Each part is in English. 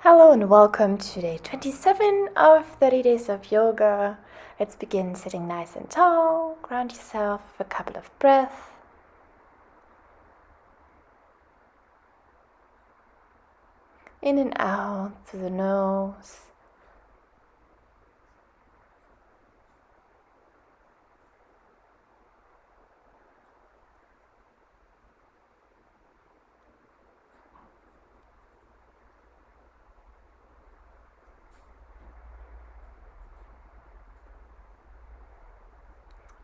Hello and welcome to day 27 of 30 days of yoga. Let's begin sitting nice and tall. Ground yourself with a couple of breaths. In and out through the nose.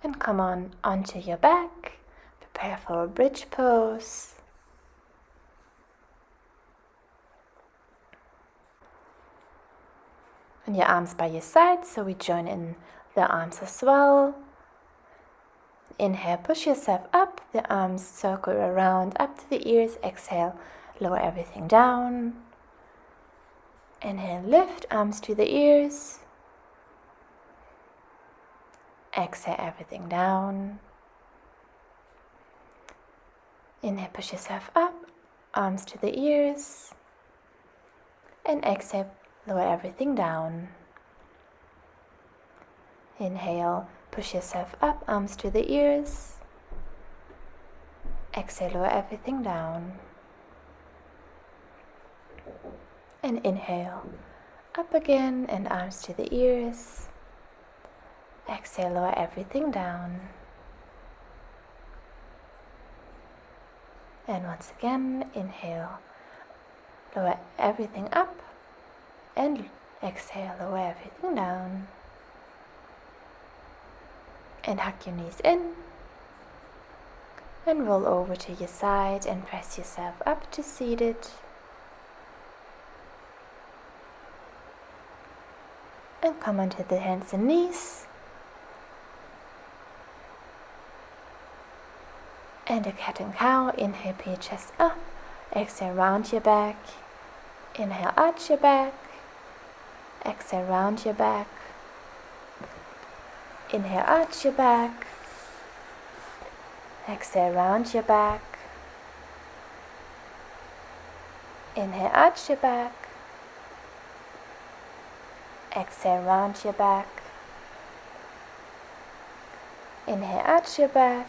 And come on onto your back. Prepare for a bridge pose. And your arms by your side, so we join in the arms as well. Inhale, push yourself up, the arms circle around up to the ears. Exhale, lower everything down. Inhale, lift, arms to the ears. Exhale, everything down. Inhale, push yourself up, arms to the ears. And exhale, lower everything down. Inhale, push yourself up, arms to the ears. Exhale, lower everything down. And inhale, up again and arms to the ears. Exhale, lower everything down. And once again, inhale, lower everything up. And exhale, lower everything down. And hug your knees in. And roll over to your side and press yourself up to seated. And come onto the hands and knees. And a cat and cow. Inhale, peel your chest up. Exhale, round your back. Inhale, arch your back. Exhale, round your back. Inhale, arch your back. Exhale, round your back. Inhale, arch your back. Exhale, round your back. Inhale, arch your back.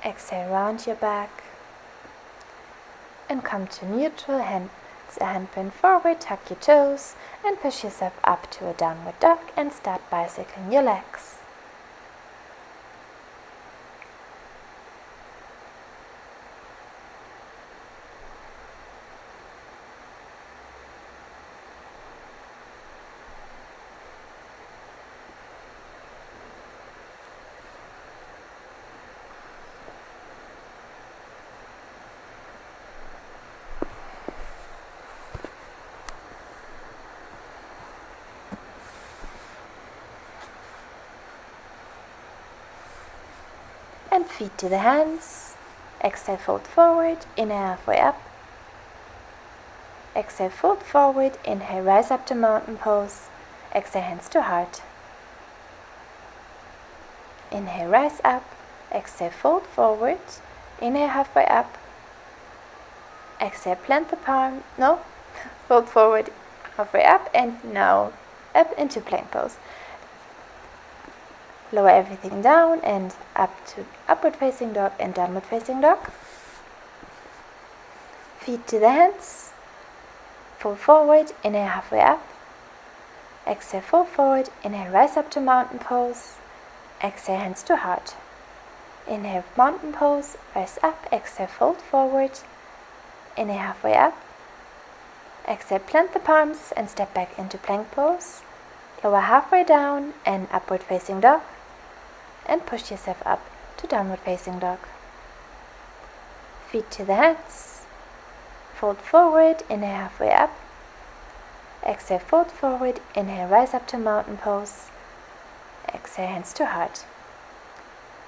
Exhale, round your back. And come to neutral, hands a handprint forward, tuck your toes, and push yourself up to a downward dog and start bicycling your legs. And feet to the hands. Exhale, fold forward. Inhale, halfway up. Exhale, fold forward. Inhale, rise up to mountain pose. Exhale, hands to heart. Inhale, rise up. Exhale, fold forward. Inhale, halfway up. Exhale, plant the palm. No, fold forward, halfway up, and now up into plank pose. Lower everything down and up to upward facing dog and downward facing dog. Feet to the hands. Fold forward, inhale, halfway up. Exhale, fold forward, inhale, rise up to mountain pose. Exhale, hands to heart. Inhale, mountain pose, rise up. Exhale, fold forward. Inhale, halfway up. Exhale, plant the palms and step back into plank pose. Lower halfway down and upward facing dog. And push yourself up to downward facing dog. Feet to the hands. Fold forward, inhale, halfway up. Exhale, fold forward, inhale, rise up to mountain pose. Exhale, hands to heart.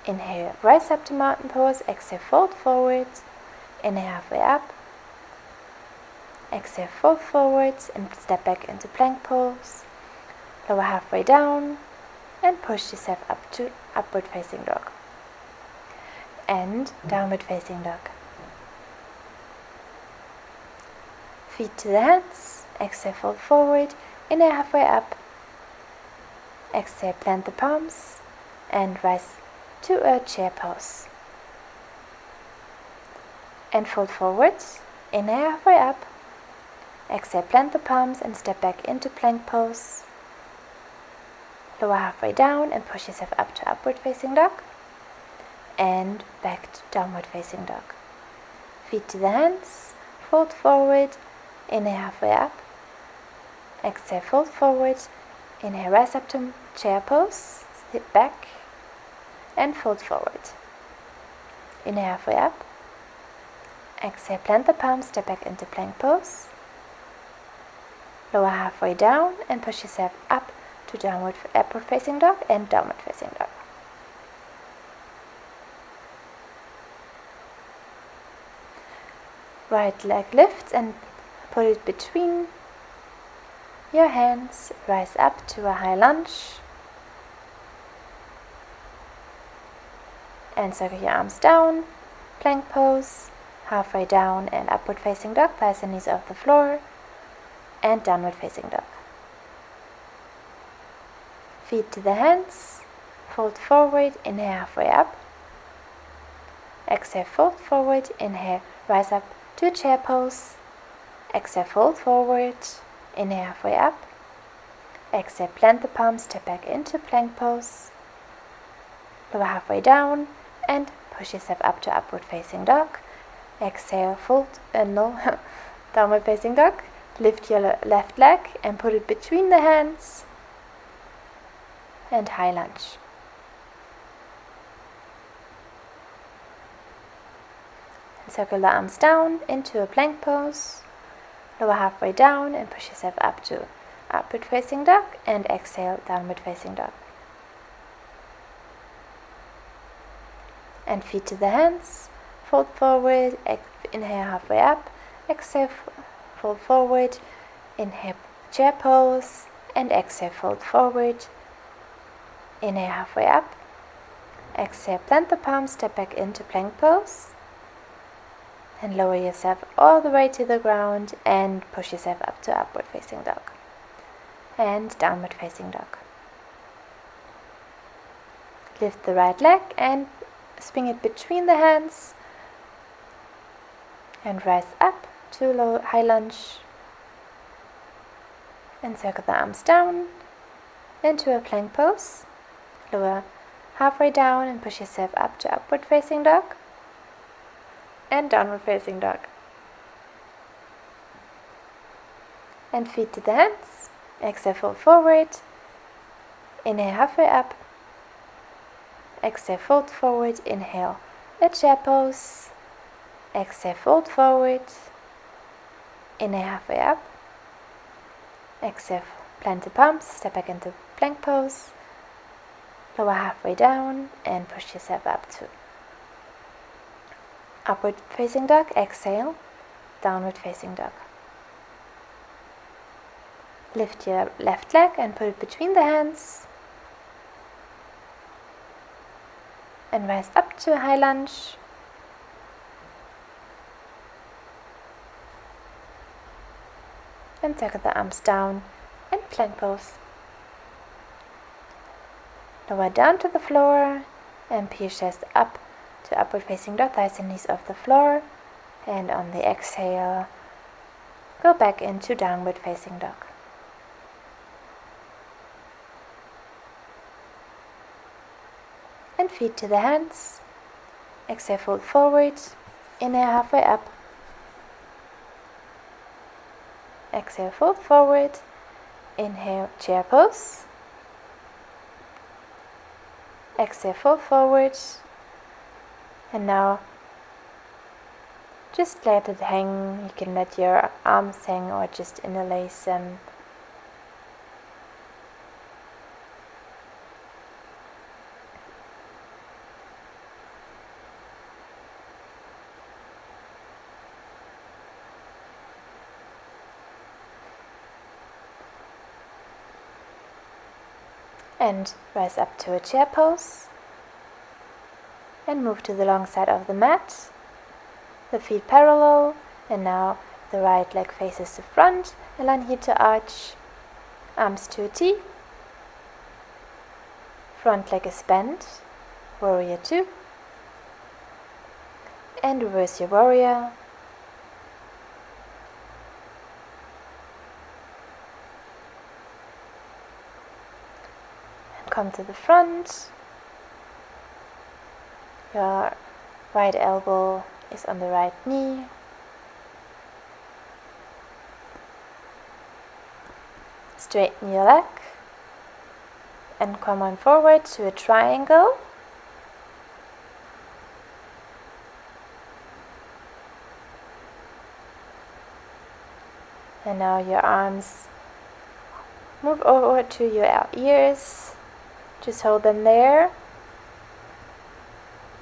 Inhale, rise up to mountain pose. Exhale, fold forward. Inhale, halfway up. Exhale, fold forward and step back into plank pose. Lower halfway down and push yourself up to upward facing dog. And downward facing dog. Feet to the hands. Exhale, fold forward. Inhale, halfway up. Exhale, plant the palms and rise to a chair pose. And fold forward. Inhale, halfway up. Exhale, plant the palms and step back into plank pose. Lower halfway down and push yourself up to upward facing dog. And back to downward facing dog. Feet to the hands. Fold forward. Inhale, halfway up. Exhale, fold forward. Inhale, rise up to chair pose. Sit back and fold forward. Inhale, halfway up. Exhale, plant the palms, step back into plank pose. Lower halfway down and push yourself up to upward facing dog and downward facing dog. Right leg lifts and put it between your hands. Rise up to a high lunge. And circle your arms down. Plank pose. Halfway down and upward facing dog. Thighs and knees off the floor. And downward facing dog. Feet to the hands. Fold forward. Inhale, halfway up. Exhale, fold forward. Inhale, rise up to chair pose. Exhale, fold forward. Inhale, halfway up. Exhale, plant the palms, step back into plank pose. Lower halfway down and push yourself up to upward facing dog. Exhale, fold, downward facing dog. Lift your left leg and put it between the hands. And high lunge. Circle the arms down into a plank pose. Lower halfway down and push yourself up to upward facing dog and exhale, downward facing dog. And feet to the hands. Fold forward. Inhale, halfway up. Exhale, fold forward. Inhale, chair pose. And exhale, fold forward. Inhale, halfway up. Exhale, plant the palms, step back into plank pose. And lower yourself all the way to the ground and push yourself up to upward facing dog. And downward facing dog. Lift the right leg and swing it between the hands. And rise up to high lunge. And circle the arms down into a plank pose. Lower halfway down and push yourself up to upward facing dog. And downward facing dog. And feet to the hands. Exhale, fold forward. Inhale, halfway up. Exhale, fold forward. Inhale, a chair pose. Exhale, fold forward. Inhale, halfway up. Exhale, plant the palms, step back into plank pose. Lower halfway down and push yourself up to upward facing dog. Exhale, downward facing dog. Lift your left leg and put it between the hands. And rise up to a high lunge. And circle the arms down and plank pose. Lower down to the floor and peel chest up to upward facing dog, thighs and knees off the floor. And on the exhale, go back into downward facing dog. And feet to the hands. Exhale, fold forward. Inhale, halfway up. Exhale, fold forward. Inhale, chair pose. Exhale, fold forward. And now just let it hang. You can let your arms hang or just interlace them. And rise up to a chair pose. And move to the long side of the mat. The feet parallel. And now The right leg faces the front, align heel to arch, arms to a T. Front leg is bent, warrior 2. And reverse your warrior. And come to the front. Your right elbow is on the right knee. Straighten your leg and come on forward to a triangle. And now your arms move over to your ears. Just hold them there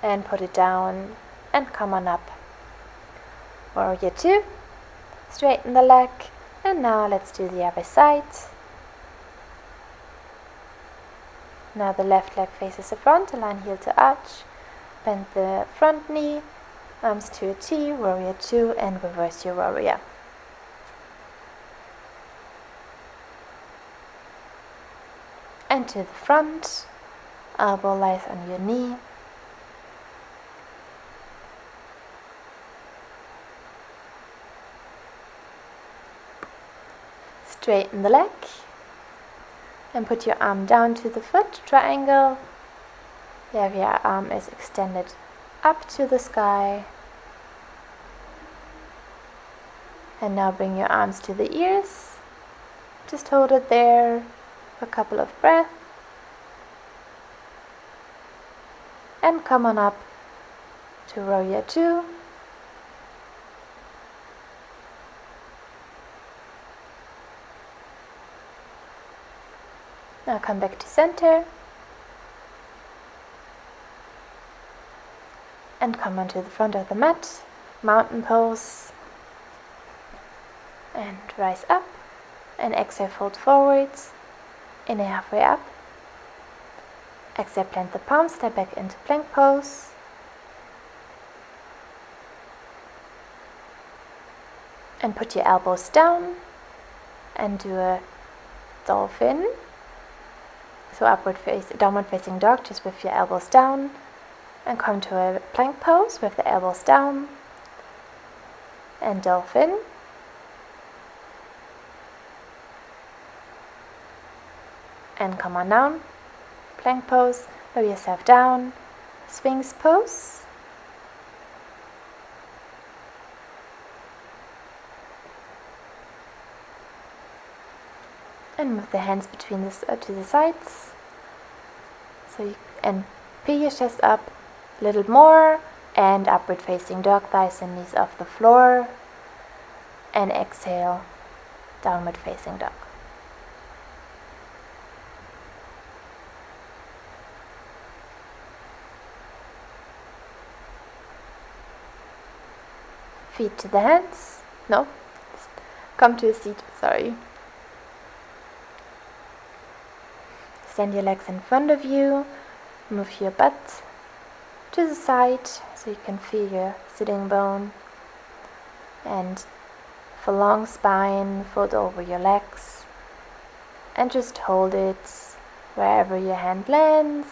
and put it down and come on up. Warrior 2. Straighten the leg. And now let's do the other side. Now the left leg faces the front, align heel to arch, bend the front knee, arms to a T, warrior 2, and reverse your warrior. And to the front, elbow lies on your knee. Straighten the leg and put your arm down to the foot, triangle. There your arm is extended up to the sky. And now bring your arms to the ears. Just hold it there for a couple of breaths. And come on up to warrior 2. Now come back to center and come onto the front of the mat, mountain pose, and rise up and exhale, fold forwards, inhale halfway up, exhale plant the palms, step back into plank pose, and put your elbows down and do a dolphin. So downward facing dog, just with your elbows down, and come to a plank pose with the elbows down, and dolphin. And come on down, plank pose, lower yourself down, Sphinx pose. And move the hands between to the sides. And peel your chest up a little more, and upward facing dog, thighs and knees off the floor. And exhale, downward facing dog. Feet to the hands. No, come to a seat, sorry. Extend your legs in front of you, move your butt to the side so you can feel your sitting bone, and for long spine, fold over your legs and just hold it wherever your hand lands.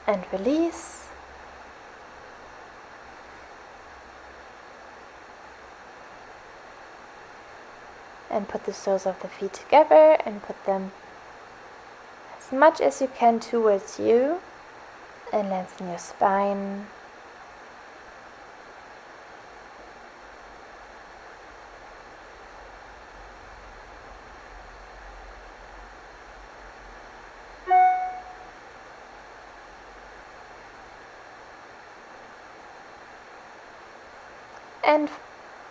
And release. And put the soles of the feet together and put them as much as you can towards you, and lengthen your spine. And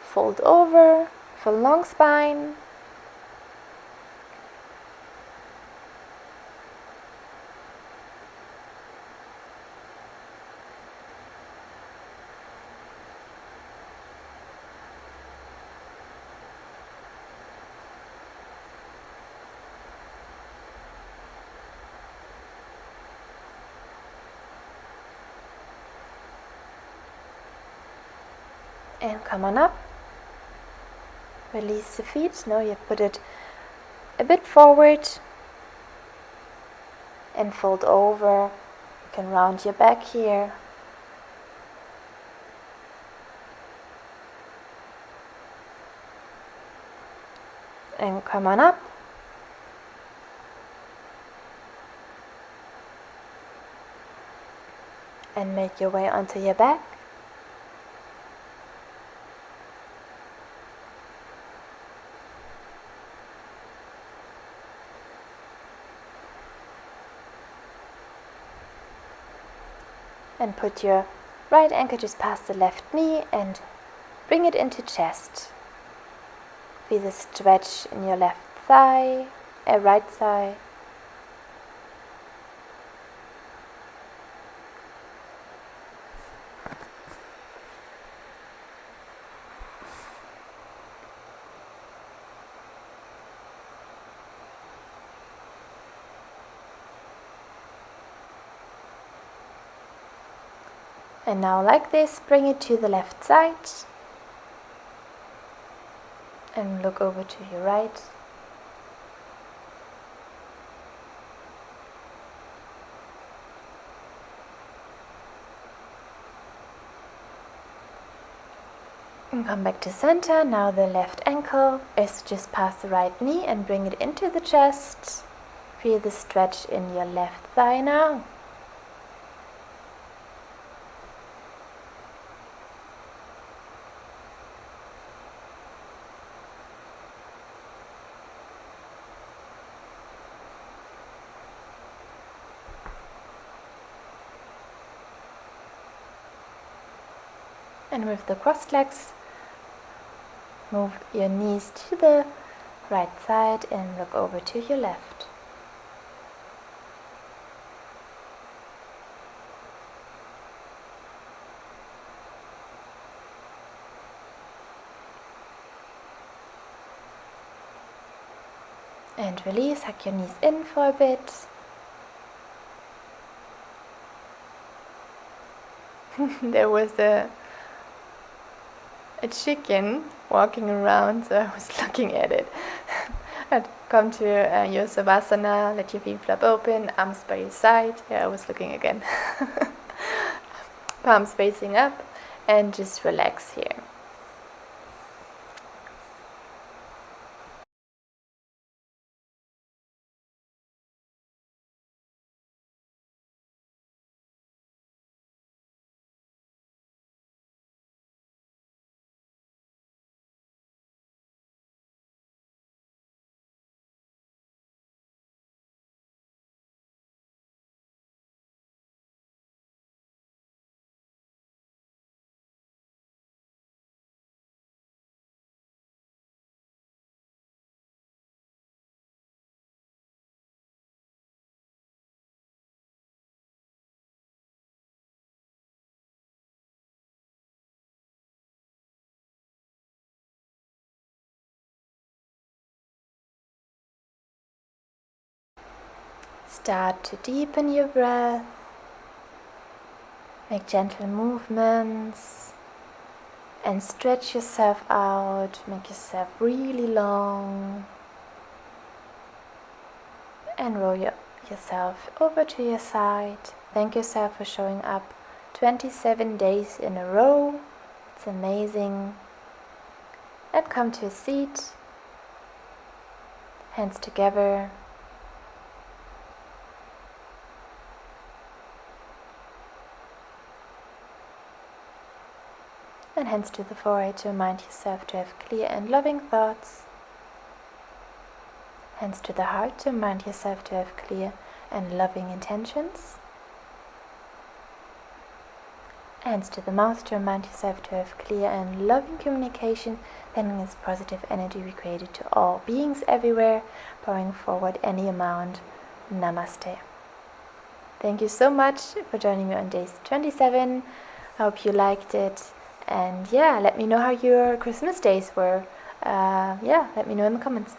fold over for long spine. And come on up. Release the feet. Now you put it a bit forward and fold over. You can round your back here. And come on up. And make your way onto your back. And put your right ankle just past the left knee and bring it into chest. Feel the stretch in your left thigh, right thigh. And now like this, bring it to the left side and look over to your right. And come back to center. Now the left ankle is just past the right knee and bring it into the chest. Feel the stretch in your left thigh now. And with the crossed legs, move your knees to the right side and look over to your left. And release, hug your knees in for a bit. There was a chicken walking around, so I was looking at it. And come to your savasana, let your feet flap open, arms by your side. Yeah, I was looking again. Palms facing up, and just relax here. Start to deepen your breath. Make gentle movements and stretch yourself out. Make yourself really long. And roll yourself over to your side. Thank yourself for showing up 27 days in a row. It's amazing. And come to a seat. Hands together. And hands to the forehead to remind yourself to have clear and loving thoughts. Hands to the heart to remind yourself to have clear and loving intentions. Hands to the mouth to remind yourself to have clear and loving communication, sending this positive energy we created to all beings everywhere, pouring forward any amount. Namaste. Thank you so much for joining me on day 27. I hope you liked it. And yeah, let me know how your Christmas days were. Let me know in the comments.